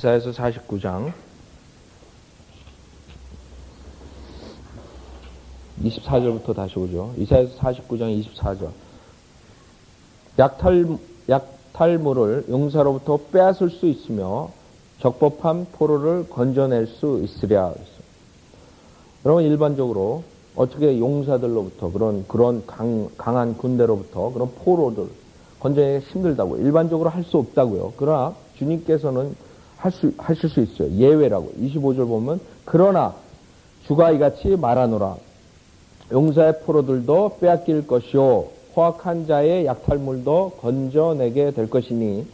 이사야서 49장 24절부터 다시 오죠. 이사야서 49장 24절. 약탈물을 용사로부터 빼앗을 수 있으며 적법한 포로를 건져낼 수 있으랴. 여러분, 일반적으로 어떻게 용사들로부터 그런 강한 군대로부터 그런 포로들 건져내기 힘들다고 일반적으로 할 수 없다고요. 그러나 주님께서는 하실 수 있어요. 예외라고. 25절 보면 그러나 주가 이같이 말하노라. 용사의 포로들도 빼앗길 것이요 포악한 자의 약탈물도 건져내게 될 것이니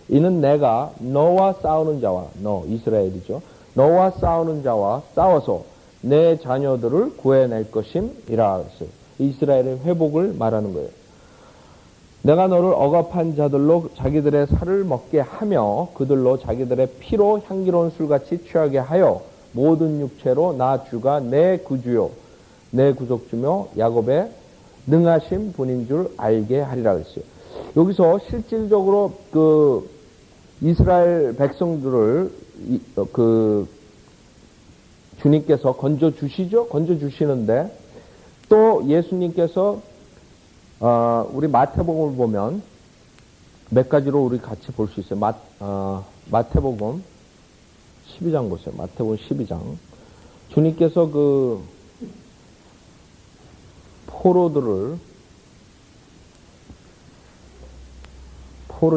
이는 내가 너와 싸우는 자와 너 이스라엘이죠. 너와 싸우는 자와 싸워서 내 자녀들을 구해낼 것임이라 했어요. 이스라엘의 회복을 말하는 거예요. 내가 너를 억압한 자들로 자기들의 살을 먹게 하며 그들로 자기들의 피로 향기로운 술같이 취하게 하여 모든 육체로 나 주가 내 구주요 내 구속주며 야곱의 능하신 분인 줄 알게 하리라 그랬어요. 여기서 실질적으로 그 이스라엘 백성들을 주님께서 건져 주시는데 또 예수님께서 우리 마태복음을 보면 몇 가지로 우리 같이 볼 수 있어요. 마태복음 12장 보세요. 마태복음 12장. 주님께서 그 포로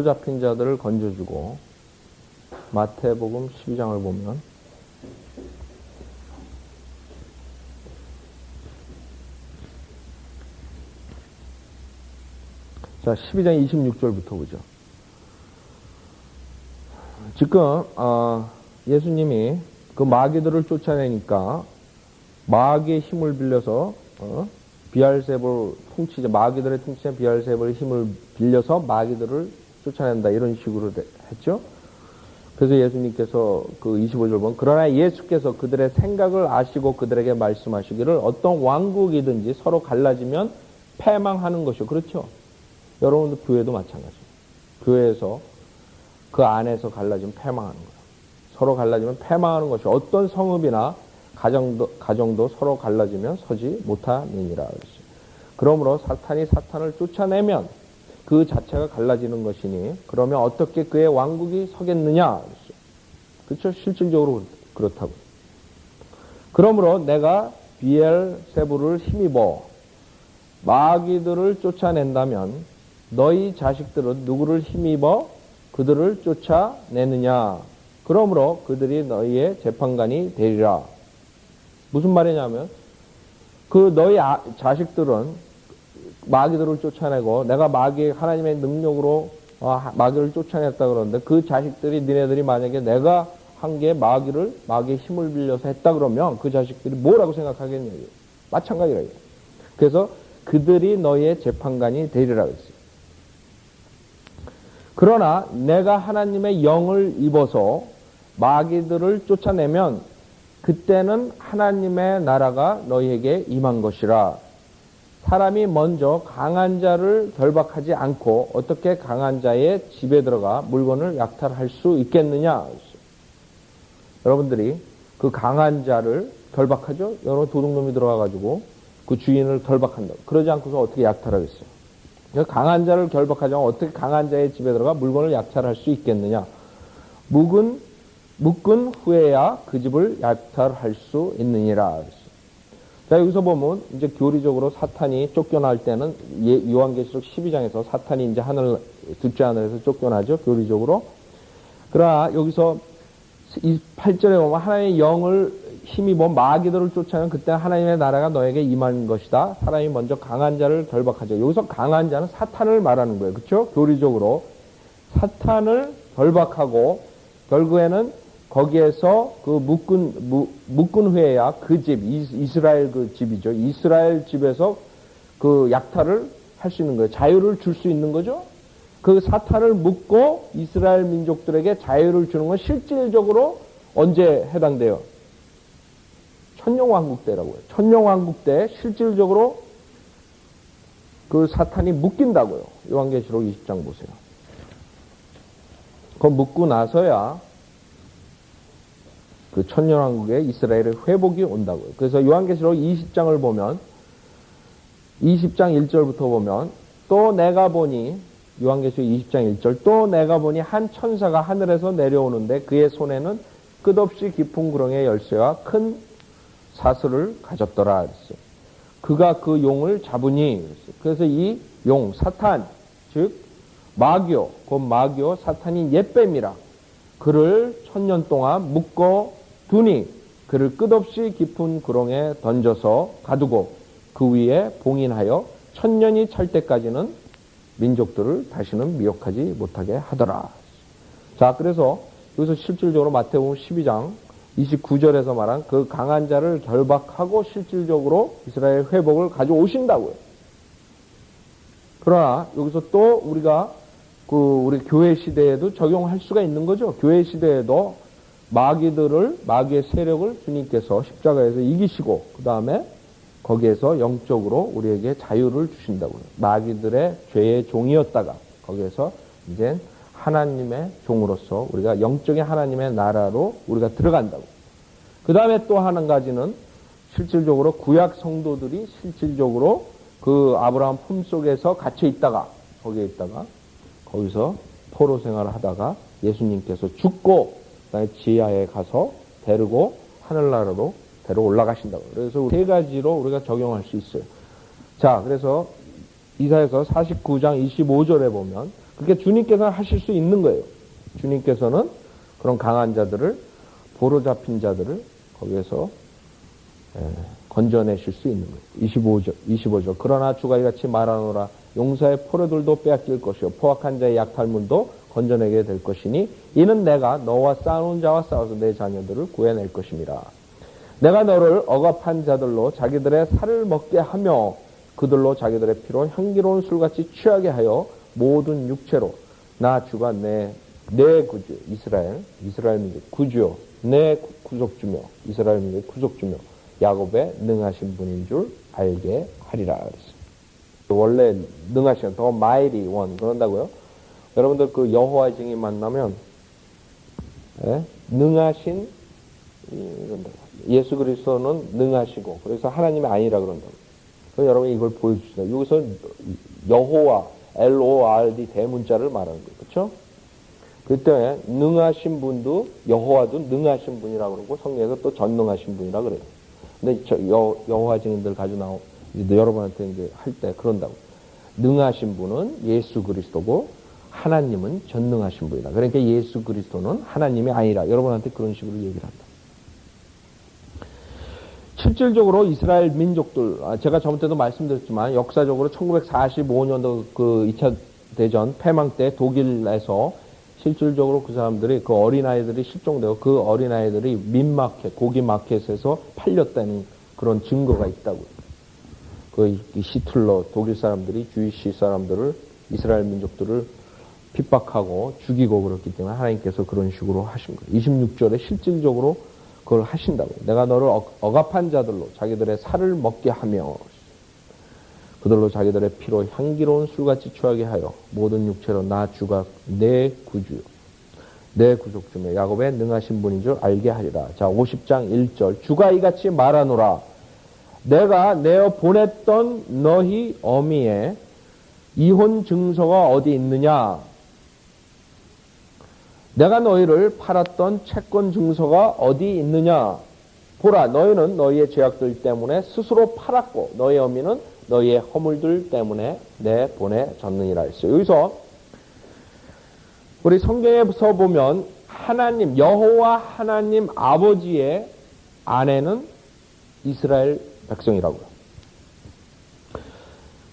잡힌 자들을 건져주고 마태복음 12장을 보면 자, 12장 26절부터 보죠. 지금 예수님이 그 마귀들을 쫓아내니까 마귀의 힘을 빌려서 비알세불 통치자 마귀들의 통치자 비알세불의 힘을 빌려서 마귀들을 쫓아낸다 이런 식으로 했죠. 그래서 예수님께서 그 25절 보면 그러나 예수께서 그들의 생각을 아시고 그들에게 말씀하시기를 어떤 왕국이든지 서로 갈라지면 패망하는 것이요. 그렇죠. 여러분들 교회도 마찬가지예요. 교회에서 그 안에서 갈라지면 패망하는 거예요. 서로 갈라지면 패망하는 것이 어떤 성읍이나 가정도 서로 갈라지면 서지 못하느니라. 그러므로 사탄이 사탄을 쫓아내면 그 자체가 갈라지는 것이니 그러면 어떻게 그의 왕국이 서겠느냐. 그렇죠? 실질적으로 그렇다고. 그러므로 내가 비엘세불을 힘입어 마귀들을 쫓아낸다면 너희 자식들은 누구를 힘입어 그들을 쫓아내느냐. 그러므로 그들이 너희의 재판관이 되리라. 무슨 말이냐면 그 너희 자식들은 마귀들을 쫓아내고 내가 하나님의 능력으로 마귀를 쫓아냈다 그러는데 그 자식들이 니네들이 만약에 내가 한 게 마귀의 힘을 빌려서 했다 그러면 그 자식들이 뭐라고 생각하겠냐. 마찬가지라. 그래서 그들이 너희의 재판관이 되리라 그랬어요. 그러나 내가 하나님의 영을 입어서 마귀들을 쫓아내면 그때는 하나님의 나라가 너희에게 임한 것이라. 사람이 먼저 강한 자를 결박하지 않고 어떻게 강한 자의 집에 들어가 물건을 약탈할 수 있겠느냐. 여러분들이 그 강한 자를 결박하죠. 여러 도둑놈이 들어가가지고 그 주인을 결박한다. 그러지 않고서 어떻게 약탈하겠어요. 강한 자를 결박하지 않고 어떻게 강한 자의 집에 들어가 물건을 약탈할 수 있겠느냐. 묶은 후에야 그 집을 약탈할 수 있느니라. 자, 여기서 보면 이제 교리적으로 사탄이 쫓겨날 때는 요한계시록 12장에서 사탄이 이제 둘째 하늘에서 쫓겨나죠. 교리적으로. 그러나 여기서 8절에 보면 하나님의 영을 힘입어 마귀들을 쫓아내면 그때 하나님의 나라가 너에게 임한 것이다. 사람이 먼저 강한 자를 결박하죠. 여기서 강한 자는 사탄을 말하는 거예요. 그렇죠? 교리적으로 사탄을 결박하고 결국에는 거기에서 그 묶은 후에야 그 집, 이스라엘 그 집이죠. 이스라엘 집에서 그 약탈을 할 수 있는 거예요. 자유를 줄 수 있는 거죠. 그 사탄을 묶고 이스라엘 민족들에게 자유를 주는 건 실질적으로 언제 해당돼요? 천년왕국 때라고 해요. 천년왕국 때 실질적으로 그 사탄이 묶인다고요. 요한계시록 20장 보세요. 그거 묶고 나서야 그 천년왕국의 이스라엘의 회복이 온다고요. 그래서 요한계시록 20장을 보면 20장 1절부터 보면 또 내가 보니 요한계시록 20장 1절 또 내가 보니 한 천사가 하늘에서 내려오는데 그의 손에는 끝없이 깊은 구렁의 열쇠와 큰 사슬을 가졌더라 그랬어요. 그가 그 용을 잡으니 그래서 이 용 사탄 즉 마귀요 곧 마귀요 사탄인 옛뱀이라 그를 천년 동안 묶어 두니 그를 끝없이 깊은 구렁에 던져서 가두고 그 위에 봉인하여 천년이 찰 때까지는 민족들을 다시는 미혹하지 못하게 하더라. 자, 그래서 여기서 실질적으로 마태복음 12장 29절에서 말한 그 강한 자를 결박하고 실질적으로 이스라엘 회복을 가져오신다고요. 그러나 여기서 또 우리가 우리 교회 시대에도 적용할 수가 있는 거죠. 교회 시대에도 마귀의 세력을 주님께서 십자가에서 이기시고 그 다음에 거기에서 영적으로 우리에게 자유를 주신다고요. 마귀들의 죄의 종이었다가 거기에서 이제 하나님의 종으로서 우리가 영적인 하나님의 나라로 우리가 들어간다고. 그 다음에 또 한 가지는 실질적으로 구약 성도들이 실질적으로 그 아브라함 품속에서 갇혀 있다가 거기에 있다가 거기서 포로 생활을 하다가 예수님께서 죽고 그다음에 지하에 가서 데리고 하늘나라로 데리고 올라가신다고. 그래서 세 가지로 우리가 적용할 수 있어요. 자, 그래서 이사야서 49장 25절에 보면 그렇게 주님께서 하실 수 있는 거예요. 주님께서는 그런 강한 자들을 포로 잡힌 자들을 거기에서 건져내실 수 있는 거예요. 25절. 그러나 주가 이같이 말하노라. 용사의 포로들도 빼앗길 것이요 포악한 자의 약탈물도 건져내게 될 것이니 이는 내가 너와 싸우는 자와 싸워서 내 자녀들을 구해낼 것임이라. 내가 너를 억압한 자들로 자기들의 살을 먹게 하며 그들로 자기들의 피로 향기로운 술같이 취하게 하여 모든 육체로 나 주가 내 구주 이스라엘 민족 구주요 내 구속주며 이스라엘 민족의 구속주며 야곱의 능하신 분인 줄 알게 하리라 그랬어요. 원래 능하신 더 마이리 원 그런다고요. 여러분들 그 여호와의 증인 만나면 능하신 예수 그리스도는 능하시고 그래서 하나님이 아니라 그런다고. 그래서 여러분이 이걸 보여주시다. 여기서 여호와 LORD 대문자를 말하는 거예요. 그렇죠? 그때 능하신 분도 여호와도 능하신 분이라고 그러고 성경에서 또 전능하신 분이라고 그래요. 근데 여호와 증인들 가지고 나오 여러분한테 이제 할 때 그런다고. 능하신 분은 예수 그리스도고 하나님은 전능하신 분이다. 그러니까 예수 그리스도는 하나님이 아니라 여러분한테 그런 식으로 얘기를 한다. 실질적으로 이스라엘 민족들, 제가 저번 때도 말씀드렸지만 역사적으로 1945년도 그 2차 대전 패망 때 독일에서 실질적으로 그 사람들이 그 어린아이들이 실종되고 그 어린아이들이 민마켓, 고기 마켓에서 팔렸다는 그런 증거가 있다고요. 그 히틀러 독일 사람들이 주이시 사람들을 이스라엘 민족들을 핍박하고 죽이고 그렇기 때문에 하나님께서 그런 식으로 하신 거예요. 26절에 실질적으로 그걸 하신다고. 내가 너를 억압한 자들로 자기들의 살을 먹게 하며 그들로 자기들의 피로 향기로운 술같이 취하게 하여 모든 육체로 나 주가 내 구주요 내 구속주며 야곱의 능하신 분인 줄 알게 하리라. 자, 50장 1절 주가 이같이 말하노라. 내가 내어 보냈던 너희 어미의 이혼 증서가 어디 있느냐? 내가 너희를 팔았던 채권 증서가 어디 있느냐? 보라, 너희는 너희의 죄악들 때문에 스스로 팔았고 너희 어미는 너희의 허물들 때문에 내 보내졌느니라 했어요. 여기서 우리 성경에서 보면 하나님 여호와 하나님 아버지의 아내는 이스라엘 백성이라고요.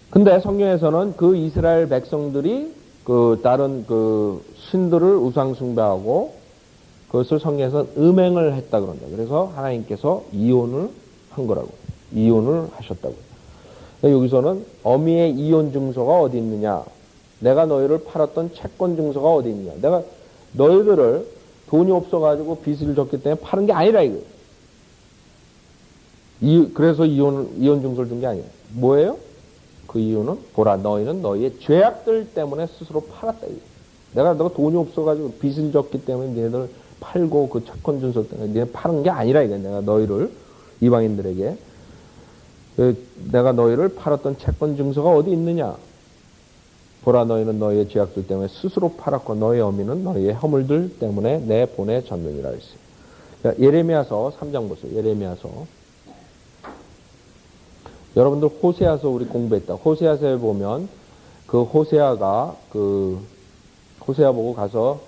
근데 성경에서는 그 이스라엘 백성들이 그 다른 그 신들을 우상 숭배하고 그것을 성경에서 음행을 했다 그런다. 그래서 하나님께서 이혼을 한 거라고. 이혼을 하셨다고. 여기서는 어미의 이혼 증서가 어디 있느냐? 내가 너희를 팔았던 채권 증서가 어디 있느냐? 내가 너희들을 돈이 없어가지고 빚을 졌기 때문에 파는 게 아니라 이거예요. 그래서 이혼 증서를 준 게 아니에요. 뭐예요? 그 이유는 보라 너희는 너희의 죄악들 때문에 스스로 팔았다. 내가 너가 돈이 없어가지고 빚을 졌기 때문에 너희들 팔고 그 채권 증서 때문에 니네 파는 게 아니라 이게 내가 너희를 이방인들에게 내가 너희를 팔았던 채권 증서가 어디 있느냐? 보라 너희는 너희의 죄악들 때문에 스스로 팔았고 너희의 어미는 너희의 허물들 때문에 내 본에 졌느니라 했어요. 예레미야서 3장 보세요. 예레미야서. 여러분들 호세아서 우리 공부했다. 호세아서에 보면 그 호세아가 호세아 보고 가서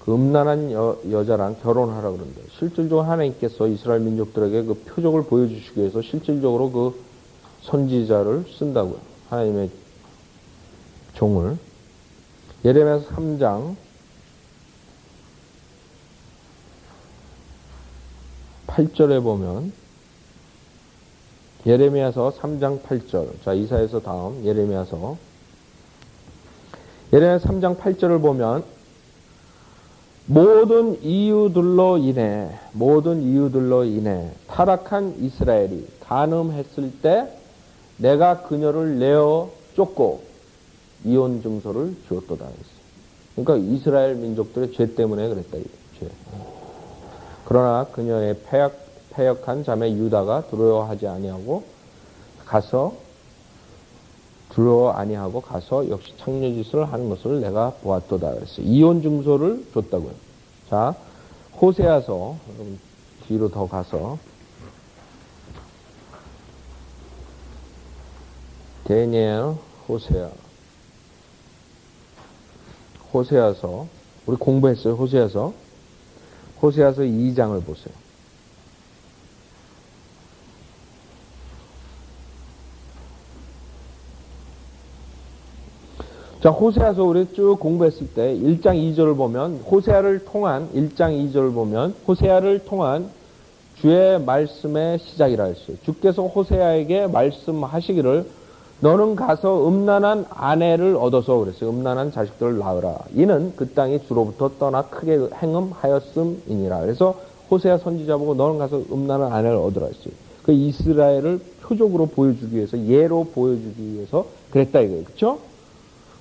그 음란한 여자랑 결혼하라 그러는데 실질적으로 하나님께서 이스라엘 민족들에게 그 표적을 보여주시기 위해서 실질적으로 그 선지자를 쓴다고요. 하나님의 종을. 예레미야서 3장 8절에 보면 예레미야서 3장 8절. 자, 이사야서 다음 예레미야서 3장 8절을 보면 모든 이유들로 인해 타락한 이스라엘이 간음했을 때 내가 그녀를 내어 쫓고 이혼 증서를 주었도다 했어요. 그러니까 이스라엘 민족들의 죄 때문에 그랬다. 죄. 그러나 그녀의 패역한 자매 유다가 두려워하지 아니하고 가서 역시 창녀짓을 하는 것을 내가 보았도다 그랬어요. 이혼 증서를 줬다고요. 자, 호세아서 뒤로 더 가서 다니엘, 호세아서 우리 공부했어요. 호세아서 2장을 보세요. 자, 호세아서 우리 쭉 공부했을 때 1장 2절을 보면 호세아를 통한 주의 말씀의 시작이라 했어요. 주께서 호세아에게 말씀하시기를 너는 가서 음란한 아내를 얻어서 그랬어요. 음란한 자식들을 낳으라. 이는 그 땅이 주로부터 떠나 크게 행음하였음이니라. 그래서 호세아 선지자 보고 너는 가서 음란한 아내를 얻으라 했어요. 그 이스라엘을 표적으로 보여주기 위해서, 예로 보여주기 위해서 그랬다 이거예요. 그렇죠?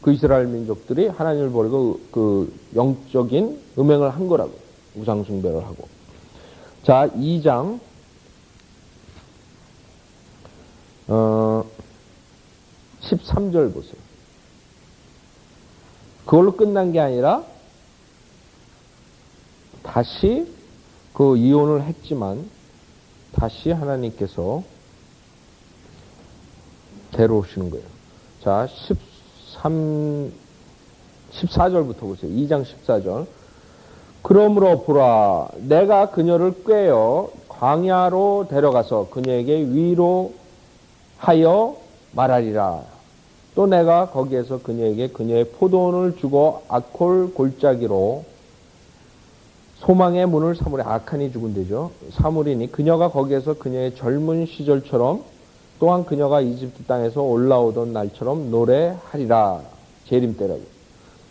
그 이스라엘 민족들이 하나님을 버리고 그 영적인 음행을 한 거라고. 우상숭배를 하고. 자, 2장 13절 보세요. 그걸로 끝난 게 아니라 다시 그 이혼을 했지만 다시 하나님께서 데려오시는 거예요. 자, 14절부터 보세요. 2장 14절. 그러므로 보라, 내가 그녀를 꾀어 광야로 데려가서 그녀에게 위로하여 말하리라. 또 내가 거기에서 그녀에게 그녀의 포도원을 주고 아콜 골짜기로 소망의 문을 사무리. 아칸이 죽은 데죠. 사무리니 그녀가 거기에서 그녀의 젊은 시절처럼 또한 그녀가 이집트 땅에서 올라오던 날처럼 노래하리라. 재림 때라고.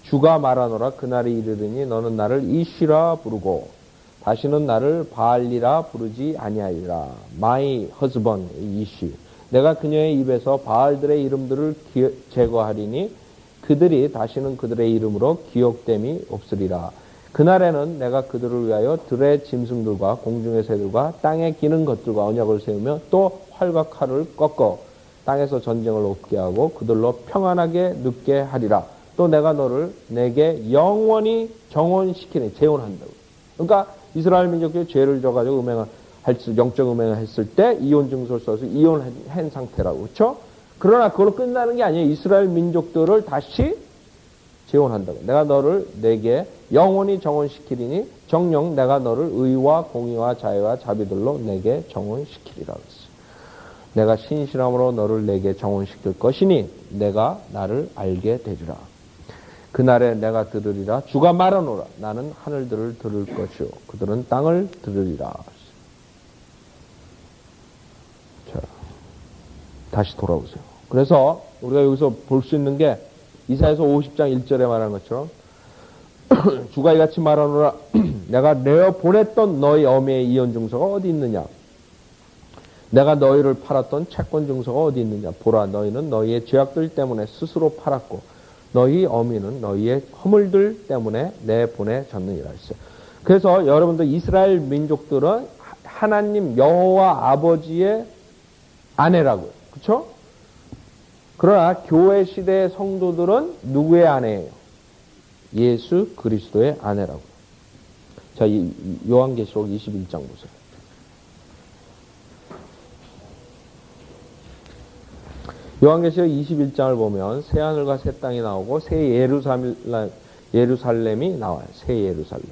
주가 말하노라. 그날이 이르르니 너는 나를 이시라 부르고 다시는 나를 바알리라 부르지 아니하리라. My husband 이시. 내가 그녀의 입에서 바알들의 이름들을 제거하리니 그들이 다시는 그들의 이름으로 기억됨이 없으리라. 그날에는 내가 그들을 위하여 들의 짐승들과 공중의 새들과 땅에 기는 것들과 언약을 세우며 또 활과 칼을 꺾어 땅에서 전쟁을 없게 하고 그들로 평안하게 눕게 하리라. 또 내가 너를 내게 영원히 정혼시키니. 재혼한다고. 그러니까 이스라엘 민족이 죄를 져가지고 영적 음행을 했을 때 이혼 증서를 써서 이혼한 상태라고. 그렇죠? 그러나 그걸로 끝나는 게 아니에요. 이스라엘 민족들을 다시 재혼한다고. 내가 너를 내게 영원히 정혼시키리니 정녕 내가 너를 의와 공의와 자애와 자비들로 내게 정혼시키리라 그랬어요. 내가 신실함으로 너를 내게 정혼시킬 것이니 내가 나를 알게 되리라. 그날에 내가 들으리라. 주가 말하노라. 나는 하늘들을 들을 것이요 그들은 땅을 들으리라. 자, 다시 돌아오세요. 그래서 우리가 여기서 볼 수 있는 게 이사야서 50장 1절에 말하는 것처럼 주가 이같이 말하노라. 내가 내어 보냈던 너희 어미의 이혼 증서가 어디 있느냐? 내가 너희를 팔았던 채권 증서가 어디 있느냐? 보라, 너희는 너희의 죄악들 때문에 스스로 팔았고 너희 어미는 너희의 허물들 때문에 내 본에 졌느니라 했어요. 그래서 여러분들 이스라엘 민족들은 하나님 여호와 아버지의 아내라고요. 그렇죠? 그러나 교회 시대의 성도들은 누구의 아내예요? 예수 그리스도의 아내라고요. 자, 요한계시록 21장 보세요. 요한계시록 21장을 보면 새 하늘과 새 땅이 나오고 새 예루살렘이 나와요. 새 예루살렘.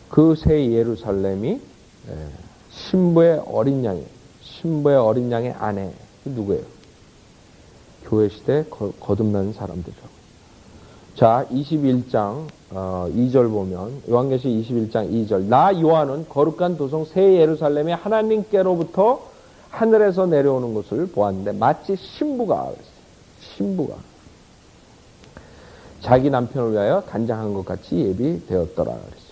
그 새 예루살렘이 신부의 어린 양이에요. 신부의 어린 양의 아내. 누구예요? 교회 시대 거듭난 사람들이죠. 자, 21장 2절 보면 요한계시록 21장 2절 나 요한은 거룩한 도성 새 예루살렘이 하나님께로부터 하늘에서 내려오는 것을 보았는데 마치 신부가 자기 남편을 위하여 단장한 것 같이 예비되었더라 그랬어요.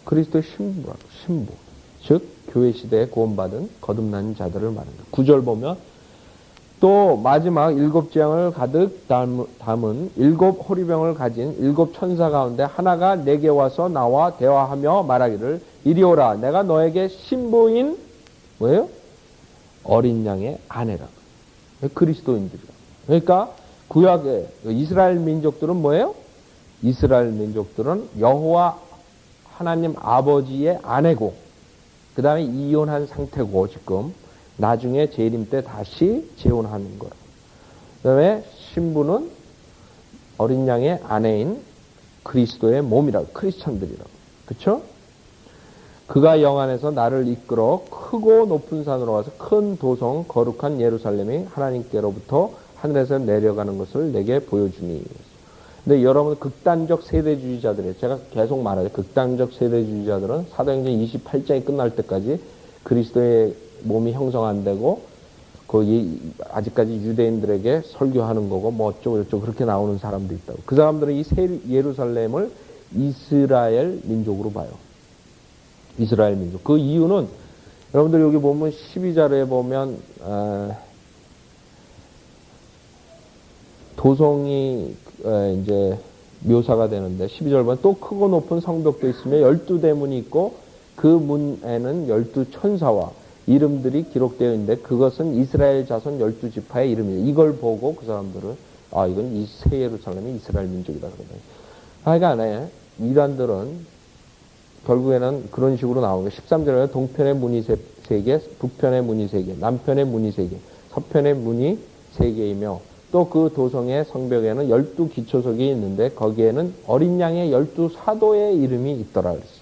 그리스도의 신부라고, 신부. 즉 교회 시대에 구원받은 거듭난 자들을 말합니다. 9절 보면 또 마지막 7재앙을 가득 담은 7 호리병을 가진 7 천사 가운데 하나가 내게 와서 나와 대화하며 말하기를 이리 오라 내가 너에게 신부인 뭐예요? 어린 양의 아내라. 그리스도인들이라. 그러니까 구약의 이스라엘 민족들은 뭐예요? 이스라엘 민족들은 여호와 하나님 아버지의 아내고 그 다음에 이혼한 상태고 지금 나중에 재림 때 다시 재혼하는 거라. 그 다음에 신부는 어린 양의 아내인 그리스도의 몸이라고, 크리스천들이라고. 그쵸? 그가 영안에서 나를 이끌어 크고 높은 산으로 와서 큰 도성 거룩한 예루살렘이 하나님께로부터 하늘에서 내려가는 것을 내게 보여주니. 근데 여러분 극단적 세대주의자들이에요. 제가 계속 말하죠. 극단적 세대주의자들은 사도행전 28장이 끝날 때까지 그리스도의 몸이 형성 안 되고 아직까지 유대인들에게 설교하는 거고 뭐 어쩌고 저쩌고 그렇게 나오는 사람도 있다고. 그 사람들은 이 새 예루살렘을 이스라엘 민족으로 봐요. 이스라엘 민족. 그 이유는 여러분들 여기 보면 12절에 보면 도성이 이제 묘사가 되는데 12절 보면 또 크고 높은 성벽도 있으며 12대문이 있고 그 문에는 12천사와 이름들이 기록되어 있는데 그것은 이스라엘 자손 12지파의 이름이에요. 이걸 보고 그 사람들은 이건 이 새 예루살렘이 이스라엘 민족이다 그러거든요. 하여간에 이단들은 결국에는 그런 식으로 나오는 거예요. 13절에 동편의 문이 3개, 북편의 문이 3개, 남편의 문이 3개, 서편의 문이 3개이며 또 그 도성의 성벽에는 12기초석이 있는데 거기에는 어린 양의 12사도의 이름이 있더라 그랬어요.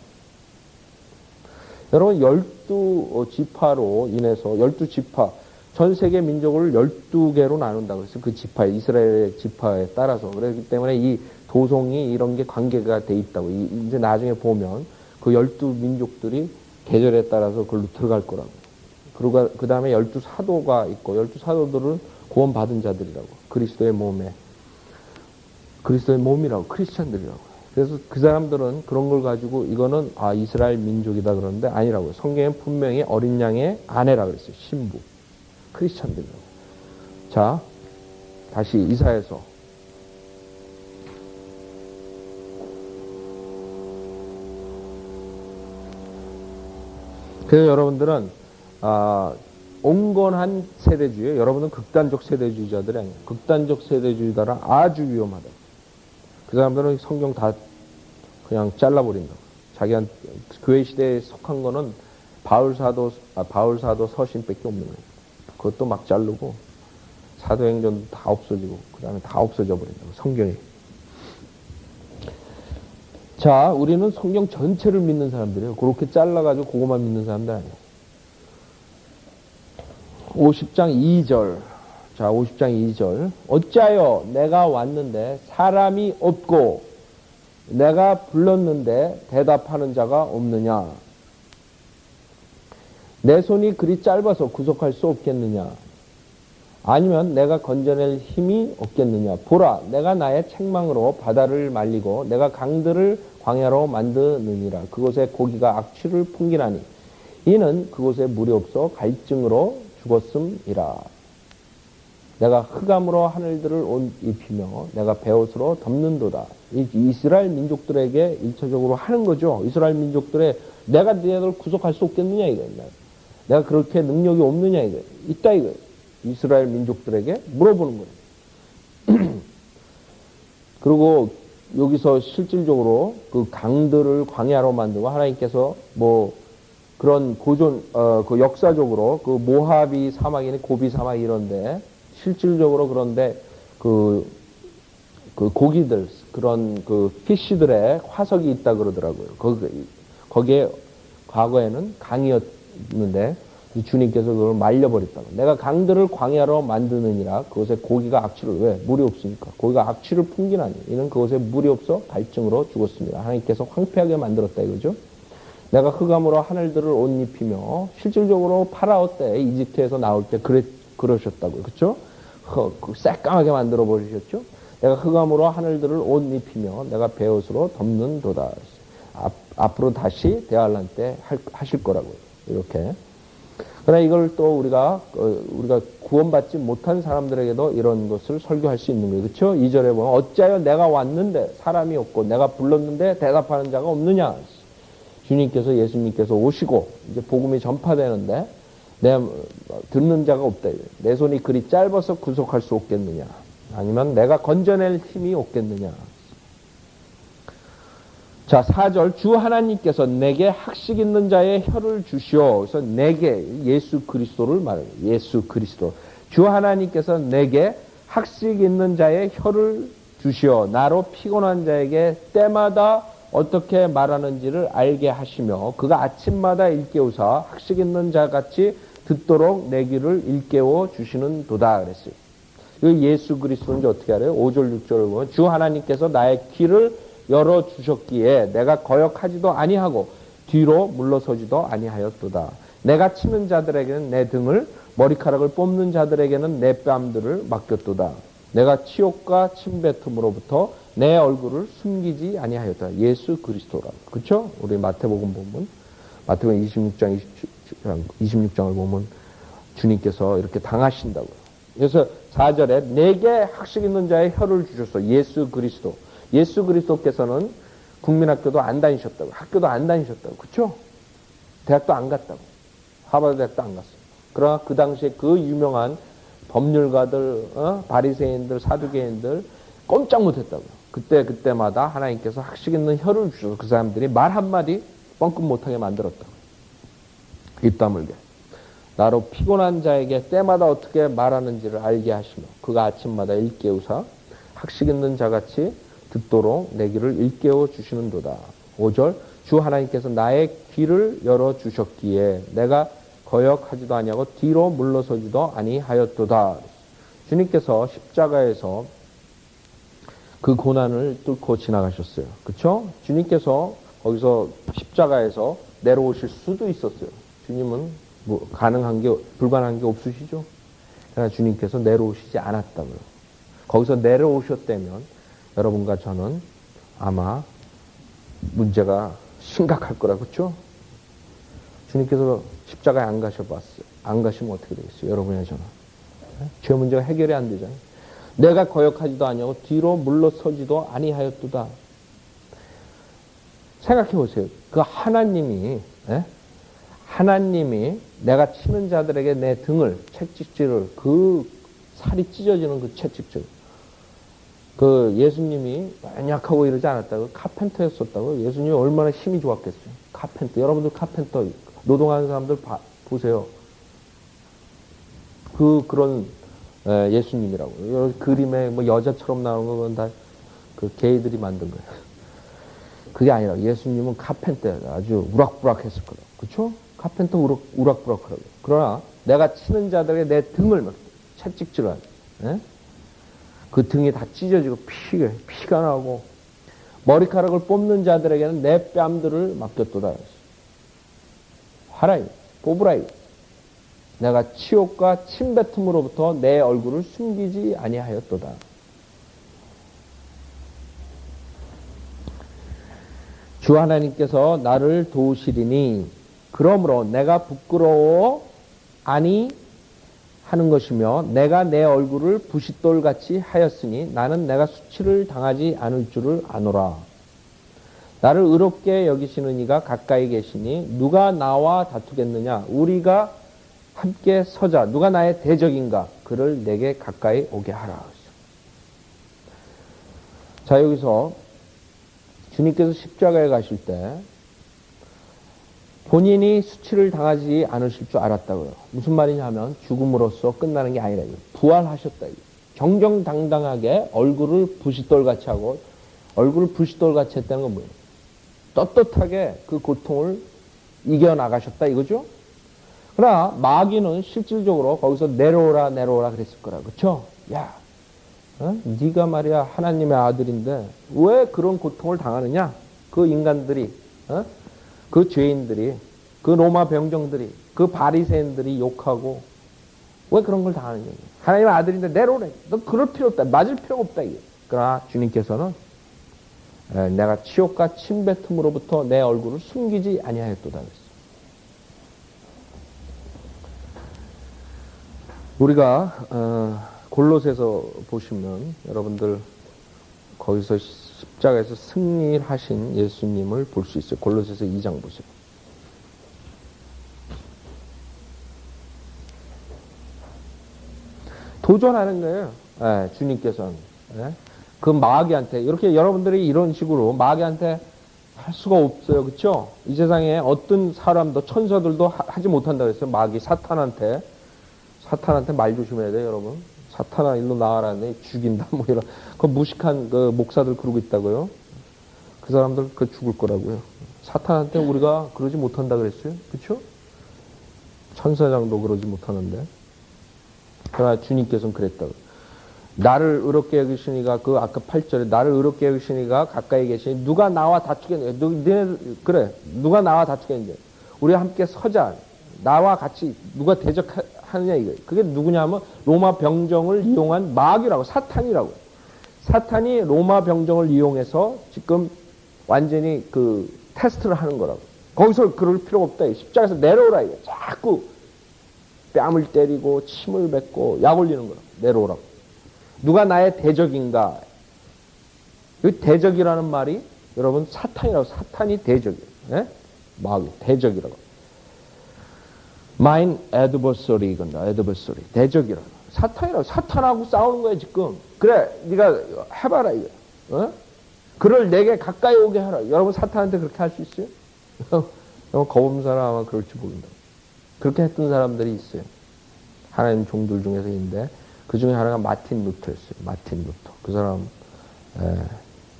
여러분 12지파로 인해서 12지파 전 세계 민족을 12개로 나눈다고 그랬어요. 그 지파, 이스라엘의 지파에 따라서. 그렇기 때문에 이 도성이 이런 게 관계가 돼 있다고. 이제 나중에 보면 그 12민족들이 계절에 따라서 그걸로 들어갈 거라고. 그리고 그 다음에 12사도가 있고 12사도들은 구원받은 자들이라고. 그리스도의 몸이라고. 크리스천들이라고. 그래서 그 사람들은 그런 걸 가지고 이거는 이스라엘 민족이다 그러는데 아니라고요. 성경엔 분명히 어린 양의 아내라고 그랬어요. 신부. 크리스천들이라고. 자, 다시 이사야서. 그래서 여러분들은 온건한 세대주의, 여러분은 극단적 세대주의자들이 아니에요. 극단적 세대주의자라 아주 위험하다. 그 사람들은 성경 다 그냥 잘라버린다고. 자기한 교회 시대에 속한 거는 바울사도 서신밖에 없는 거예요. 그것도 막 자르고 사도행전도 다 없어지고 그 다음에 다 없어져 버린다고. 성경이. 자, 우리는 성경 전체를 믿는 사람들이에요. 그렇게 잘라가지고 그것만 믿는 사람들 아니에요. 50장 2절. 자, 50장 2절. 어찌하여 내가 왔는데 사람이 없고 내가 불렀는데 대답하는 자가 없느냐. 내 손이 그리 짧아서 구속할 수 없겠느냐. 아니면 내가 건져낼 힘이 없겠느냐. 보라, 내가 나의 책망으로 바다를 말리고 내가 강들을 광야로 만드느니라. 그곳에 고기가 악취를 풍기나니 이는 그곳에 물이 없어 갈증으로 죽었음이라. 내가 흑암으로 하늘들을 옷 입히며 내가 베옷으로 덮는도다. 이스라엘 민족들에게 일차적으로 하는 거죠. 이스라엘 민족들의 내가 너희들 구속할 수 없겠느냐 이거예요. 내가 그렇게 능력이 없느냐 이거예요. 있다 이거예요. 이스라엘 민족들에게 물어보는 거예요. 그리고 여기서 실질적으로 그 강들을 광야로 만들고 하나님께서 뭐 그런 그 역사적으로 그 모하비 사막이니 고비 사막 이런데 실질적으로 그런데 그 고기들 그런 그 피쉬들의 화석이 있다 그러더라고요. 거기에 과거에는 강이었는데 주님께서 그걸 말려버렸다고. 내가 강들을 광야로 만드느니라. 그것에 고기가 악취를 왜? 물이 없으니까. 고기가 악취를 풍기나니 이는 그것에 물이 없어 갈증으로 죽었습니다. 하나님께서 황폐하게 만들었다 이거죠. 내가 흑암으로 하늘들을 옷 입히며 실질적으로 파라오 때 이집트에서 나올 때 그러셨다고요. 그렇죠? 새까맣게 만들어 버리셨죠. 내가 흑암으로 하늘들을 옷 입히며 내가 베옷으로 덮는도다. 앞으로 다시 대환란 때 하실 거라고요. 이렇게. 그러나 이걸 또 우리가 구원받지 못한 사람들에게도 이런 것을 설교할 수 있는 거예요. 그렇죠? 2절에 보면 어찌하여 내가 왔는데 사람이 없고 내가 불렀는데 대답하는 자가 없느냐. 주님께서 예수님께서 오시고 이제 복음이 전파되는데 듣는 자가 없다. 내 손이 그리 짧아서 구속할 수 없겠느냐. 아니면 내가 건져낼 힘이 없겠느냐. 자, 4절 주 하나님께서 내게 학식 있는 자의 혀를 주시오. 그래서 내게 예수 그리스도를 말해요. 예수 그리스도. 주 하나님께서 내게 학식 있는 자의 혀를 주시오. 나로 피곤한 자에게 때마다 어떻게 말하는지를 알게 하시며 그가 아침마다 일깨우사 학식 있는 자같이 듣도록 내 귀를 일깨워 주시는 도다 그랬어요. 이 예수 그리스도인지 어떻게 알아요? 5절 6절을 보면 주 하나님께서 나의 귀를 열어주셨기에 내가 거역하지도 아니하고 뒤로 물러서지도 아니하였도다. 내가 치는 자들에게는 내 등을 머리카락을 뽑는 자들에게는 내 뺨들을 맡겼도다. 내가 치욕과 침뱉음으로부터 내 얼굴을 숨기지 아니하였다. 예수 그리스도라. 그렇죠? 우리 마태복음 보면 마태복음 26장을 보면 주님께서 이렇게 당하신다고요. 그래서 4절에 내게 학식 있는 자의 혀를 주셨어. 예수 그리스도. 예수 그리스도께서는 국민학교도 안 다니셨다고. 학교도 안 다니셨다고. 그렇죠? 대학도 안 갔다고. 하버드 대학도 안 갔어요. 그러나 그 당시에 그 유명한 법률가들, 바리새인들, 사두개인들 꼼짝 못했다고요. 그때마다 하나님께서 학식 있는 혀를 주셔서 그 사람들이 말 한마디 뻥끗 못하게 만들었다고. 입 다물게. 나로 피곤한 자에게 때마다 어떻게 말하는지를 알게 하시며 그가 아침마다 일깨우사 학식 있는 자같이 듣도록 내 귀를 일깨워 주시는도다. 5절 주 하나님께서 나의 귀를 열어주셨기에 내가 거역하지도 아니하고 뒤로 물러서지도 아니하였도다. 주님께서 십자가에서 그 고난을 뚫고 지나가셨어요. 그렇죠? 주님께서 거기서 십자가에서 내려오실 수도 있었어요. 주님은 뭐 불가능한 게 없으시죠? 그러나 주님께서 내려오시지 않았다고요. 거기서 내려오셨다면 여러분과 저는 아마 문제가 심각할 거라. 그렇죠? 주님께서 십자가에 안 가셔봤어요. 안 가시면 어떻게 되겠어요? 여러분이나 저는. 죄 문제가 해결이 안 되잖아요. 내가 거역하지도 아니하고 뒤로 물러서지도 아니하였도다. 생각해 보세요. 그 하나님이 내가 치는 자들에게 내 등을 채찍질을 그 살이 찢어지는 그 채찍질. 그 예수님이 연약하고 이러지 않았다고 카펜터였었다고. 예수님이 얼마나 힘이 좋았겠어요. 카펜터. 여러분들 카펜터 노동하는 사람들 보세요. 그런 예수님이라고. 그림에 뭐 여자처럼 나오는 건 다 그 게이들이 만든 거예요. 그게 아니라 예수님은 카펜터야. 아주 우락부락했을 거다. 그렇죠? 카펜터 우락부락하라고. 그러나 내가 치는 자들에게 내 등을 채찍질을 하죠. 그 등이 다 찢어지고 피가 나고 머리카락을 뽑는 자들에게는 내 뺨들을 맡겼도다. 하라이, 뽑으라이. 내가 치욕과 침뱉음으로부터 내 얼굴을 숨기지 아니하였도다. 주 하나님께서 나를 도우시리니 그러므로 내가 부끄러워 하는 것이며 내가 내 얼굴을 부싯돌같이 하였으니 나는 내가 수치를 당하지 않을 줄을 아노라. 나를 의롭게 여기시는 이가 가까이 계시니 누가 나와 다투겠느냐. 우리가 함께 서자. 누가 나의 대적인가. 그를 내게 가까이 오게 하라. 자, 여기서 주님께서 십자가에 가실 때 본인이 수치를 당하지 않으실 줄 알았다고요. 무슨 말이냐 하면 죽음으로써 끝나는 게 아니라 부활하셨다. 정정당당하게 얼굴을 부싯돌같이 하고, 얼굴을 부싯돌같이 했다는 건 뭐예요? 떳떳하게 그 고통을 이겨나가셨다 이거죠? 그러나 마귀는 실질적으로 거기서 내려오라 그랬을 거라. 그렇죠? 야, 네가 말이야 하나님의 아들인데 왜 그런 고통을 당하느냐? 그 인간들이, 그 죄인들이, 그 로마 병정들이, 그 바리새인들이 욕하고 왜 그런 걸 당하느냐? 하나님의 아들인데 내려오래. 너 그럴 필요 없다. 맞을 필요가 없다 이게. 그러나 주님께서는 내가 치욕과 침뱉음으로부터 내 얼굴을 숨기지 아니하였도다 그랬어요. 우리가 골로새서 보시면 여러분들 거기서 십자가에서 승리하신 예수님을 볼 수 있어요. 골로새서 2장 보세요. 도전하는 거예요. 주님께서는. 그 마귀한테, 이렇게 여러분들이 이런 식으로 마귀한테 할 수가 없어요. 그렇죠? 이 세상에 어떤 사람도, 천사들도 하지 못한다고 했어요. 마귀, 사탄한테 말 조심해야 돼요, 여러분. 사탄아, 일로 나와라. 내 죽인다. 뭐 이런. 그 무식한 그 목사들 그러고 있다고요. 그 사람들 그 죽을 거라고요. 사탄한테 우리가 그러지 못한다 그랬어요. 그렇죠? 천사장도 그러지 못하는데. 그러나 주님께서는 그랬다고. 나를 의롭게 여기시니가, 그 아까 8절에 나를 의롭게 여기시니가 가까이 계시니 누가 나와 다투겠냐. 그래. 누가 나와 다투겠냐. 우리 함께 서자. 나와 같이 누가 대적하느냐 이거예요. 그게 누구냐면 로마 병정을 이용한 마귀라고, 사탄이라고. 사탄이 로마 병정을 이용해서 지금 완전히 그 테스트를 하는 거라고. 거기서 그럴 필요가 없다. 십자가에서 내려오라 이거. 자꾸 뺨을 때리고 침을 뱉고 약 올리는 거라고. 내려오라고. 누가 나의 대적인가? 이 대적이라는 말이 여러분 사탄이라고. 사탄이 대적이에요. 네? 마귀 대적이라고. Mine adversary 이건다. adversary 대적이라고. 사탄이라고. 사탄하고 싸우는 거야 지금. 그래, 네가 해봐라 이거. 그를 내게 가까이 오게 하라. 여러분 사탄한테 그렇게 할 수 있어요? 여러분 겁없는 사람 아마 그럴지 모른다. 그렇게 했던 사람들이 있어요. 하나님 종들 중에서인데 그 중에 하나가 마틴 루터였어요. 마틴 루터. 그 사람,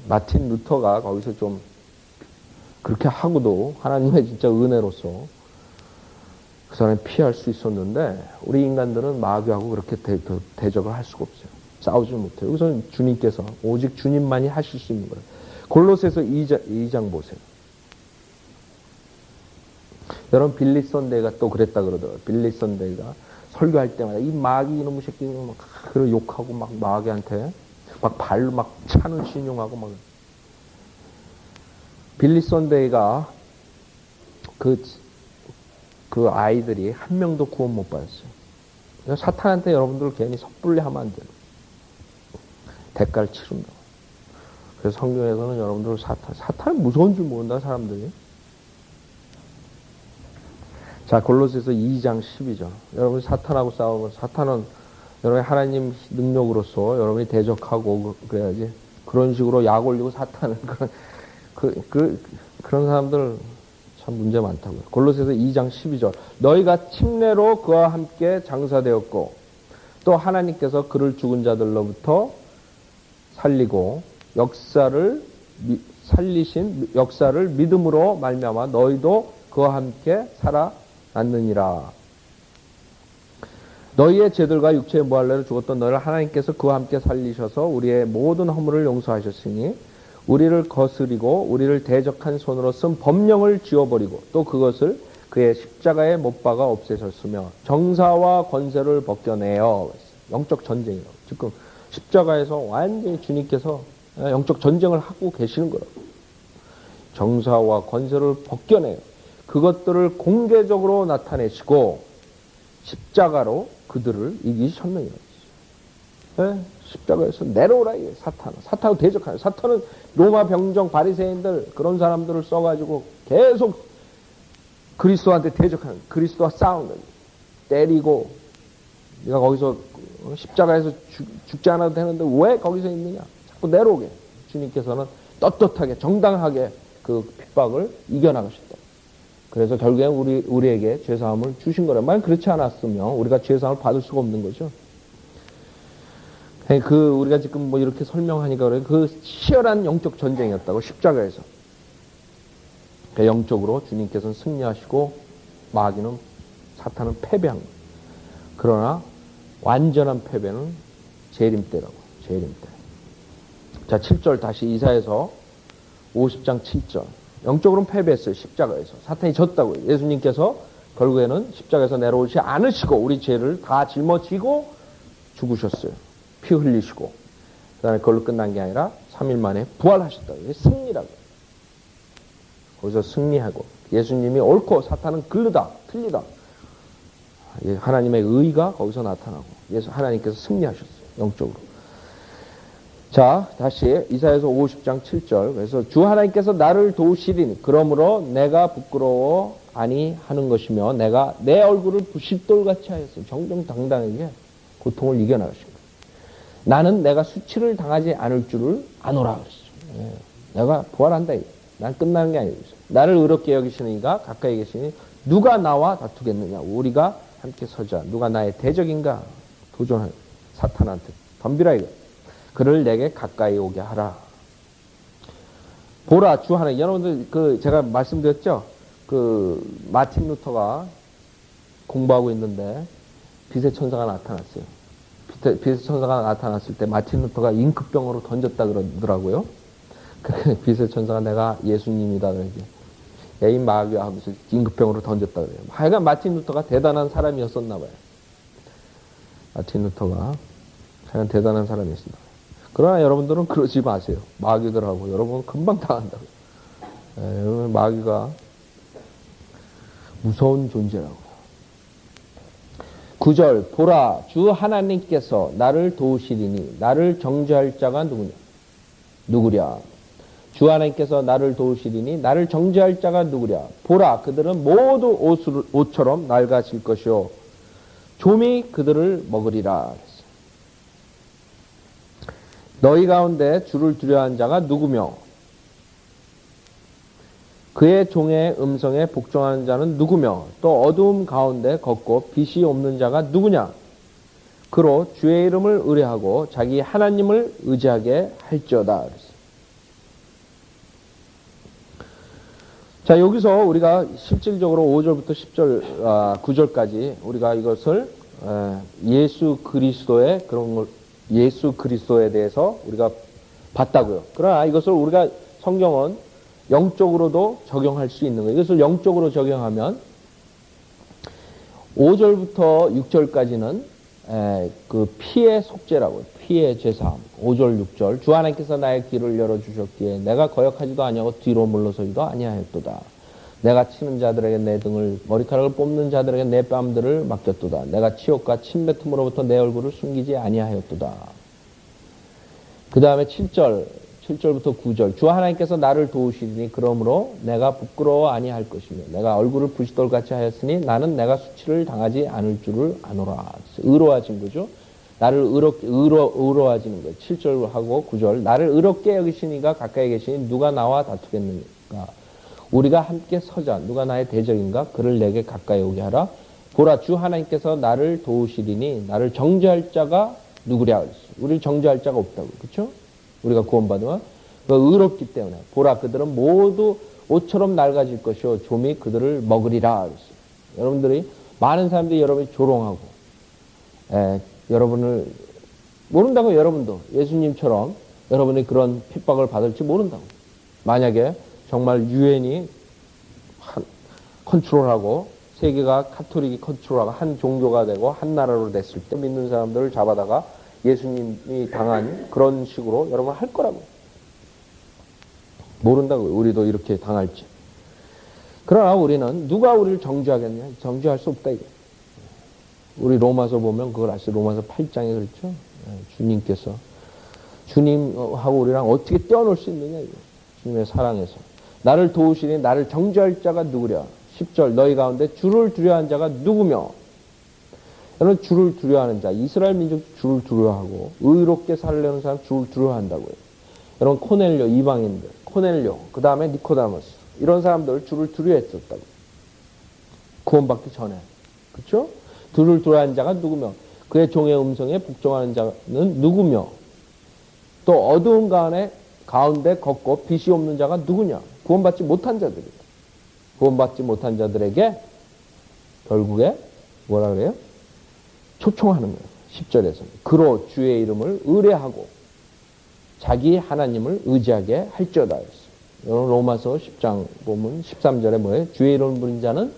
마틴 루터가 거기서 좀 그렇게 하고도 하나님의 진짜 은혜로서 그 사람이 피할 수 있었는데 우리 인간들은 마귀하고 그렇게 대적을 할 수가 없어요. 싸우지 못해요. 여기서 주님께서 오직 주님만이 하실 수 있는 거예요. 골로새서 2장 보세요. 여러분 빌리 선데이가 또 그랬다 그러더라고요. 빌리 선데이가 설교할 때마다 이 마귀 이놈의 새끼들 막 그걸 욕하고 막 마귀한테 막 발로 막 찬을 신용하고 막. 빌리 선데이가 그 아이들이 한 명도 구원 못 받았어요. 사탄한테 여러분들 괜히 섣불리 하면 안 돼요. 대가를 치른다. 그래서 성경에서는 여러분들 사탄이 무서운 줄 모른다 사람들이. 자, 골로새서 2장 12절. 여러분 사탄하고 싸우면 사탄은 여러분 하나님 능력으로서 여러분이 대적하고 그래야지. 그런 식으로 약 올리고 사탄은 그런 사람들 참 문제 많다고요. 골로새서 2장 12절. 너희가 침례로 그와 함께 장사되었고 또 하나님께서 그를 죽은 자들로부터 살리고 살리신 역사를 믿음으로 말미암아 너희도 그와 함께 살아났느니라. 너희의 죄들과 육체의 모할래로 죽었던 너희를 하나님께서 그와 함께 살리셔서 우리의 모든 허물을 용서하셨으니 우리를 거스리고 우리를 대적한 손으로 쓴 법령을 지워버리고 또 그것을 그의 십자가에 못 박아 없애셨으며 정사와 권세를 벗겨내어. 영적 전쟁이라고. 지금 십자가에서 완전히 주님께서 영적 전쟁을 하고 계시는 거라고. 정사와 권세를 벗겨내요. 그것들을 공개적으로 나타내시고 십자가로 그들을 이기셨느니라. 네? 십자가에서 내려오라 이게 사탄은. 사탄을 대적하는. 사탄은 로마 병정 바리새인들 그런 사람들을 써가지고 계속 그리스도한테 대적하는. 그리스도와 싸우는. 때리고 네가 거기서 십자가에서 죽지 않아도 되는데 왜 거기서 있느냐. 자꾸 내려오게. 주님께서는 떳떳하게 정당하게 그 핍박을 이겨나가셨다. 그래서 결국엔 우리에게 죄사함을 주신 거란 만약 그렇지 않았으면 우리가 죄사함을 받을 수가 없는 거죠. 우리가 지금 뭐 이렇게 설명하니까 그래. 그 치열한 영적 전쟁이었다고, 십자가에서. 영적으로 주님께서는 승리하시고, 마귀는, 사탄은 패배한 거예요. 그러나, 완전한 패배는 재림 때라고, 재림 때. 자, 7절 다시 이사야서 50장 7절. 영적으로는 패배했어요, 십자가에서. 사탄이 졌다고요. 예수님께서 결국에는 십자가에서 내려오지 않으시고, 우리 죄를 다 짊어지고 죽으셨어요. 피 흘리시고, 그 다음에 그걸로 끝난 게 아니라 3일 만에 부활하셨다고. 이게 승리라고. 거기서 승리하고, 예수님이 옳고 사탄은 글르다, 틀리다. 하나님의 의가 거기서 나타나고, 하나님께서 승리하셨어요. 영적으로. 자, 다시 이사야서 50장 7절. 그래서 주 하나님께서 나를 도우시리니 그러므로 내가 부끄러워 아니하는 것이며 내가 내 얼굴을 부싯돌같이 하였어요. 정정당당하게 고통을 이겨나가신 거예요. 나는 내가 수치를 당하지 않을 줄을 아노라 그랬어요. 내가 부활한다. 난 끝나는 게 아니고 나를 의롭게 여기시니가 가까이 계시니 누가 나와 다투겠느냐. 우리가 함께 서자. 누가 나의 대적인가. 도전할 사탄한테 덤비라 이거. 그를 내게 가까이 오게 하라. 보라 주 하나님. 여러분들 제가 말씀드렸죠. 마틴 루터가 공부하고 있는데 빛의 천사가 나타났어요. 빛의 천사가 나타났을 때 마틴 루터가 잉크병으로 던졌다 그러더라고요. 그 빛의 천사가 내가 예수님이다 그러지. 이 마귀야 하면서 잉크병으로 던졌다 그래요. 하여간 마틴 루터가 대단한 사람이었었나 봐요. 마틴 루터가 하여간 대단한 사람이었습니다. 그러나 여러분들은 그러지 마세요. 마귀들하고 여러분은 금방 당한다고. 마귀가 무서운 존재라고. 9절 보라 주 하나님께서 나를 도우시리니 나를 정죄할 자가 누구랴. 주 하나님께서 나를 도우시리니 나를 정죄할 자가 누구랴. 보라 그들은 모두 옷처럼 낡아질 것이요 좀이 그들을 먹으리라. 너희 가운데 주를 두려워하는 자가 누구며 그의 종의 음성에 복종하는 자는 누구며 또 어두움 가운데 걷고 빛이 없는 자가 누구냐. 그로 주의 이름을 의뢰하고 자기 하나님을 의지하게 할지어다. 자, 여기서 우리가 실질적으로 5절부터 10절, 9절까지 우리가 이것을 예수 그리스도의 그런 걸 예수 그리스도에 대해서 우리가 봤다고요. 그러나 이것을 우리가 성경은 영적으로도 적용할 수 있는 거예요. 이것을 영적으로 적용하면 5절부터 6절까지는 그 피의 속죄라고요. 피의 제사함. 5절 6절 주 하나님께서 나의 길을 열어주셨기에 내가 거역하지도 아니하고 뒤로 물러서지도 아니하였도다. 내가 치는 자들에게 내 등을 머리카락을 뽑는 자들에게 내 뺨들을 맡겼도다. 내가 치욕과 침뱉음으로부터 내 얼굴을 숨기지 아니하였도다. 그 다음에 7절부터 9절 주 하나님께서 나를 도우시리니 그러므로 내가 부끄러워 아니할 것이며 내가 얼굴을 부싯돌같이 하였으니 나는 내가 수치를 당하지 않을 줄을 아노라. 의로워진 거죠. 나를 의로워지는 거예요. 7절하고 9절 나를 의롭게 여기시니가 가까이 계시니 누가 나와 다투겠는가. 우리가 함께 서자. 누가 나의 대적인가? 그를 내게 가까이 오게 하라. 보라 주 하나님께서 나를 도우시리니 나를 정죄할 자가 누구랴. 우리를 정죄할 자가 없다고. 그렇죠? 우리가 구원받으면 의롭기 때문에 보라 그들은 모두 옷처럼 낡아질 것이요 좀이 그들을 먹으리라. 그랬어요. 여러분들이 많은 사람들이 여러분이 조롱하고 여러분을 모른다고. 여러분도 예수님처럼 여러분이 그런 핍박을 받을지 모른다고. 만약에 정말 유엔이 컨트롤하고 세계가 카톨릭이 컨트롤하고 한 종교가 되고 한 나라로 됐을 때 믿는 사람들을 잡아다가 예수님이 당한 그런 식으로 여러분 할 거라고. 모른다고요. 우리도 이렇게 당할지. 그러나 우리는 누가 우리를 정죄하겠냐. 정죄할 수 없다 이게. 우리 로마서 보면 그걸 아시죠? 로마서 8장에 그랬죠? 주님께서 주님하고 우리랑 어떻게 떼어놓을 수 있느냐 이거. 주님의 사랑에서 나를 도우시니 나를 정죄할 자가 누구랴. 10절 너희 가운데 주를 두려워하는 자가 누구며. 여러분 주를 두려워하는 자, 이스라엘 민족 주를 두려워하고 의롭게 살려는 사람 주를 두려워한다고요. 여러분 코넬료 이방인들, 코넬료, 그 다음에 니코데모스 이런 사람들 주를 두려워했었다고. 구원받기 전에. 그렇죠? 주를 두려워하는 자가 누구며 그의 종의 음성에 복종하는 자는 누구며 또 어두운 가운데 걷고 빛이 없는 자가 누구냐. 구원받지 못한 자들이다. 구원받지 못한 자들에게 결국에 뭐라 그래요? 초청하는 거예요. 10절에서. 그로 주의 이름을 의뢰하고 자기 하나님을 의지하게 할지어다 했어요. 로마서 10장 보면 13절에 뭐예요? 주의 이름을 부른 자는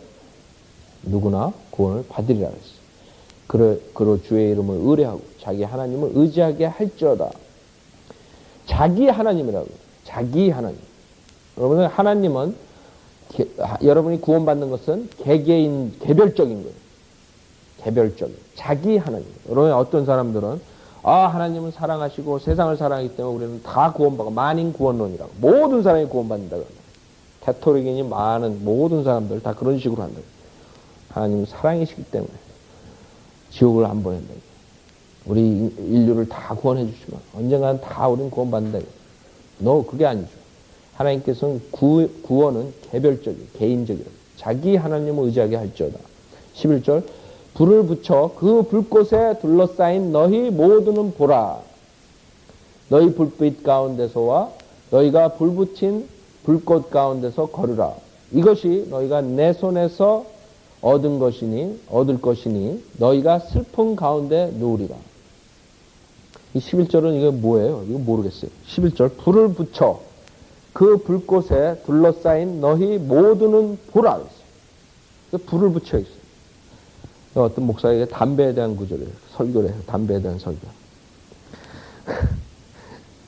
누구나 구원을 받으리라 했어요. 그로 주의 이름을 의뢰하고 자기 하나님을 의지하게 할지어다. 자기 하나님이라고. 자기 하나님. 여러분 하나님은 여러분이 구원받는 것은 개별적인 거예요. 개별적인. 자기 하나님. 여러분 어떤 사람들은 하나님은 사랑하시고 세상을 사랑하기 때문에 우리는 다 구원받고 만인 구원론이라고. 모든 사람이 구원받는다고 합니다. 캐토릭이니 많은 모든 사람들 다 그런 식으로 한다. 하나님은 사랑이시기 때문에 지옥을 안 보낸다. 우리 인류를 다 구원해 주시면 언젠가는 다 우리는 구원받는다. 그게 아니죠. 하나님께서는 구원은 개별적이고 개인적이라고. 자기 하나님을 의지하게 할지어다. 11절 불을 붙여 그 불꽃에 둘러싸인 너희 모두는 보라. 너희 불빛 가운데서와 너희가 불 붙인 불꽃 가운데서 걸으라. 이것이 너희가 내 손에서 얻을 것이니 너희가 슬픔 가운데 누우리라. 이 11절은 이게 뭐예요? 이거 모르겠어요. 11절 불을 붙여 그 불꽃에 둘러싸인 너희 모두는 보라. 불을 붙여 있어요. 어떤 목사에게 담배에 대한 구절이에요. 설교를 해요. 담배에 대한 설교.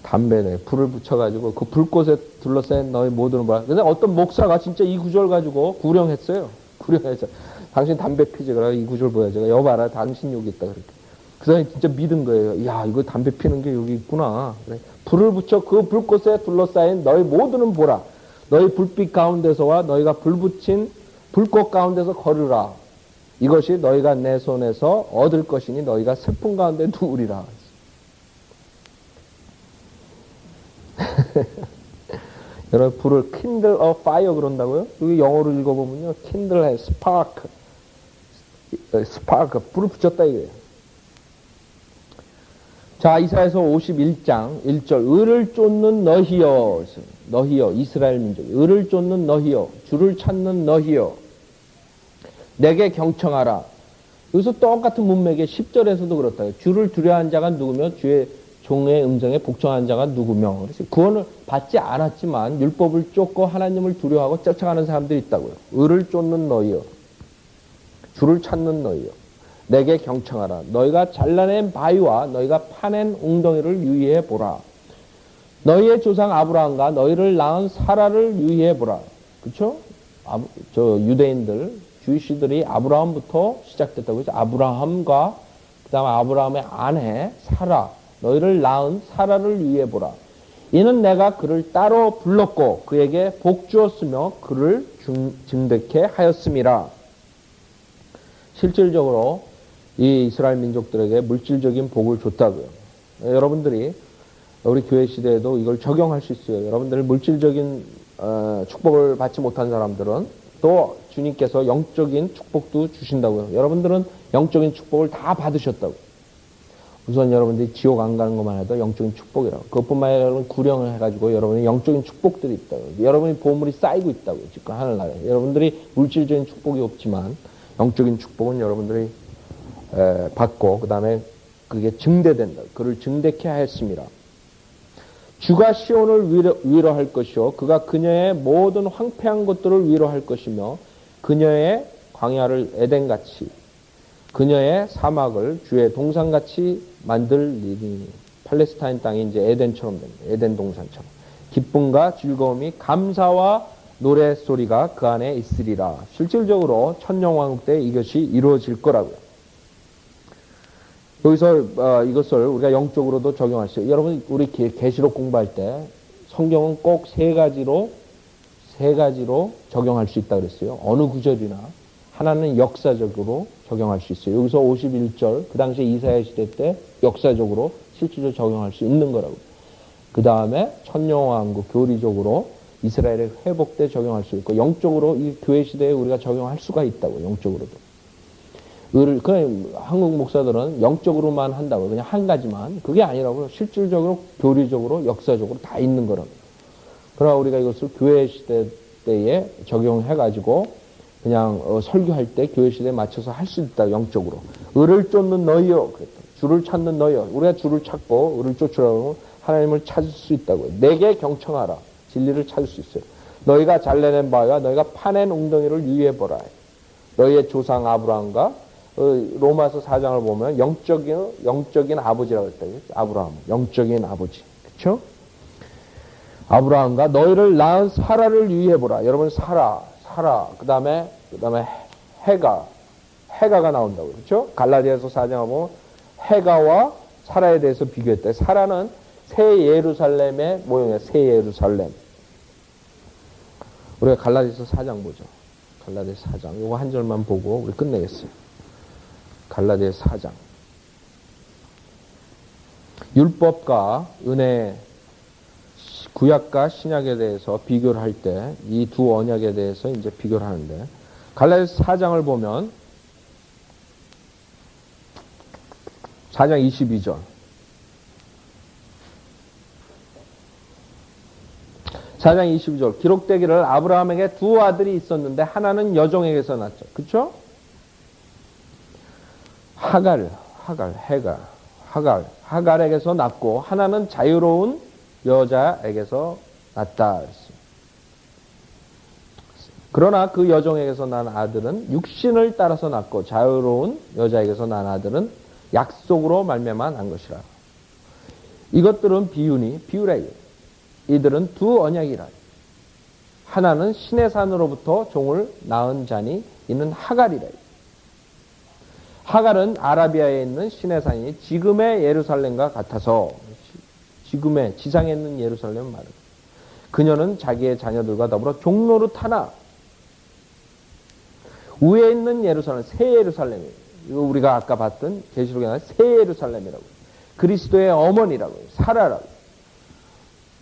담배에 불을 붙여가지고 그 불꽃에 둘러싸인 너희 모두는 보라. 근데 어떤 목사가 진짜 이 구절 가지고 구령했어요. 구령해서 당신 담배 피지. 그래 이 구절 보여. 제가 여봐라. 당신 여기 있다. 그렇게. 그 사람이 진짜 믿은 거예요. 야 이거 담배 피는 게 여기 있구나. 그래. 불을 붙여 그 불꽃에 둘러싸인 너희 모두는 보라. 너희 불빛 가운데서와 너희가 불 붙인 불꽃 가운데서 걸으라. 이것이 너희가 내 손에서 얻을 것이니 너희가 슬픔 가운데 누우리라. 여러분 불을 kindle a fire 그런다고요? 여기 영어로 읽어보면요. kindle 해 spark. 불을 붙였다 이거예요. 자 이사야서 51장 1절 의를 쫓는 너희여. 너희여 이스라엘 민족 의를 쫓는 너희여 주를 찾는 너희여 내게 경청하라. 여기서 똑같은 문맥에 10절에서도 그렇다. 주를 두려워한 자가 누구며 주의 종의 음성에 복종한 자가 누구며. 그래서 구원을 받지 않았지만 율법을 쫓고 하나님을 두려워하고 쫓아가는 사람들이 있다고요. 의를 쫓는 너희여 주를 찾는 너희여 내게 경청하라. 너희가 잘라낸 바위와 너희가 파낸 웅덩이를 유의해 보라. 너희의 조상 아브라함과 너희를 낳은 사라를 유의해 보라. 그렇죠? 저 유대인들 주이시들이 아브라함부터 시작됐다고 해서 아브라함과 그 다음에 아브라함의 아내 사라 너희를 낳은 사라를 위해 보라. 이는 내가 그를 따로 불렀고 그에게 복 주었으며 그를 증득케 하였음이라. 실질적으로 이 이스라엘 민족들에게 물질적인 복을 줬다고요. 여러분들이 우리 교회 시대에도 이걸 적용할 수 있어요. 여러분들 물질적인 축복을 받지 못한 사람들은 또 주님께서 영적인 축복도 주신다고요. 여러분들은 영적인 축복을 다 받으셨다고. 우선 여러분들이 지옥 안 가는 것만 해도 영적인 축복이라고. 그것뿐만 아니라 여러분 구령을 해가지고 여러분이 영적인 축복들이 있다고. 여러분이 보물이 쌓이고 있다고. 지금 하늘나라에. 여러분들이 물질적인 축복이 없지만 영적인 축복은 여러분들이 받고 그 다음에 그게 증대된다. 그를 증대케 하였습니다. 주가 시온을 위로할 것이요 그가 그녀의 모든 황폐한 것들을 위로할 것이며 그녀의 광야를 에덴같이 그녀의 사막을 주의 동산같이 만들리니. 팔레스타인 땅이 이제 에덴처럼 됩니다. 에덴 동산처럼. 기쁨과 즐거움이 감사와 노래소리가 그 안에 있으리라. 실질적으로 천년왕국 때 이것이 이루어질 거라고요. 여기서 이것을 우리가 영적으로도 적용할 수 있어요. 여러분 우리 계시록 공부할 때 성경은 꼭 세 가지로 적용할 수 있다 그랬어요. 어느 구절이나 하나는 역사적으로 적용할 수 있어요. 여기서 51절 그 당시 이사야 시대 때 역사적으로 실질적으로 적용할 수 있는 거라고. 그 다음에 천년왕국 교리적으로 이스라엘의 회복 때 적용할 수 있고 영적으로 이 교회 시대에 우리가 적용할 수가 있다고. 영적으로도. 그냥 한국 목사들은 영적으로만 한다고 그냥 한 가지만 그게 아니라고. 실질적으로 교리적으로 역사적으로 다 있는 거라고. 그러나 우리가 이것을 교회 시대 때에 적용해가지고 그냥 설교할 때 교회 시대에 맞춰서 할 수 있다. 영적으로. 을을 쫓는 너희여. 주를 찾는 너희여. 우리가 주를 찾고 을을 쫓으라고 하나님을 찾을 수 있다고요. 내게 경청하라. 진리를 찾을 수 있어요. 너희가 잘내낸 바와 너희가 파낸 웅덩이를 유의해보라. 너희의 조상 아브라함과 로마서 4장을 보면 영적인 아버지라고 했다. 아브라함. 영적인 아버지. 그렇죠? 아브라함과 너희를 낳은 사라를 유의해보라. 여러분 사라. 그 다음에 해가가 나온다고. 그렇죠? 갈라디아서 4장을 보면 해가와 사라에 대해서 비교했다. 사라는 새 예루살렘의 모형이에요. 새 예루살렘. 우리가 갈라디아서 4장 보죠. 갈라디아서 4장. 요거 한 절만 보고 우리 끝내겠어요. 갈라디아서 4장. 율법과 은혜, 구약과 신약에 대해서 비교를 할 때 이 두 언약에 대해서 이제 비교를 하는데 갈라디아서 4장을 보면 4장 22절. 4장 22절. 기록되기를 아브라함에게 두 아들이 있었는데 하나는 여종에게서 났죠. 그렇죠? 하갈에게서 났고 하나는 자유로운 여자에게서 났다. 그러나 그 여종에게서 난 아들은 육신을 따라서 났고 자유로운 여자에게서 난 아들은 약속으로 말미암아 난 것이라. 이것들은 비유라. 이들은 두 언약이라. 하나는 신의 산으로부터 종을 낳은 자니 이는 하갈이라. 하갈은 아라비아에 있는 신의 산이 지금의 예루살렘과 같아서 지금의 지상에 있는 예루살렘을 말합니다. 그녀는 자기의 자녀들과 더불어 종노릇하나 위에 있는 예루살렘, 새 예루살렘이에요. 이거 우리가 아까 봤던 계시록에 나온 새 예루살렘이라고. 그리스도의 어머니라고. 사라라고.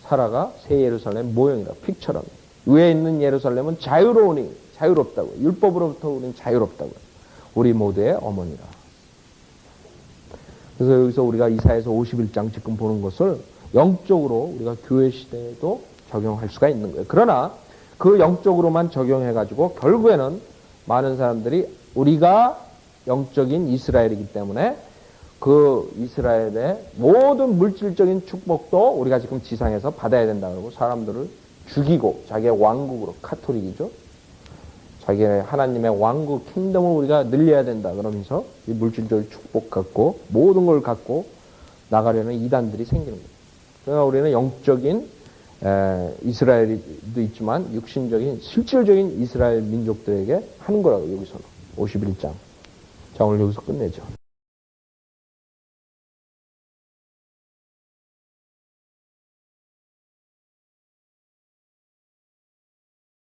사라가 새 예루살렘 모형이라고. 픽처라고. 위에 있는 예루살렘은 자유롭다고. 율법으로부터 우리는 자유롭다고. 우리 모두의 어머니라. 그래서 여기서 우리가 이사야서 51장 지금 보는 것을 영적으로 우리가 교회 시대에도 적용할 수가 있는 거예요. 그러나 그 영적으로만 적용해가지고 결국에는 많은 사람들이 우리가 영적인 이스라엘이기 때문에 그 이스라엘의 모든 물질적인 축복도 우리가 지금 지상에서 받아야 된다 그러고 사람들을 죽이고 자기의 왕국으로 카톨릭이죠. 자기의 하나님의 왕국 킹덤을 우리가 늘려야 된다 그러면서 이 물질적 축복 갖고 모든 걸 갖고 나가려는 이단들이 생기는 거예요. 그러니까 우리는 영적인 이스라엘도 있지만 육신적인 실질적인 이스라엘 민족들에게 하는 거라고 여기서는 51장. 자 오늘 여기서 끝내죠.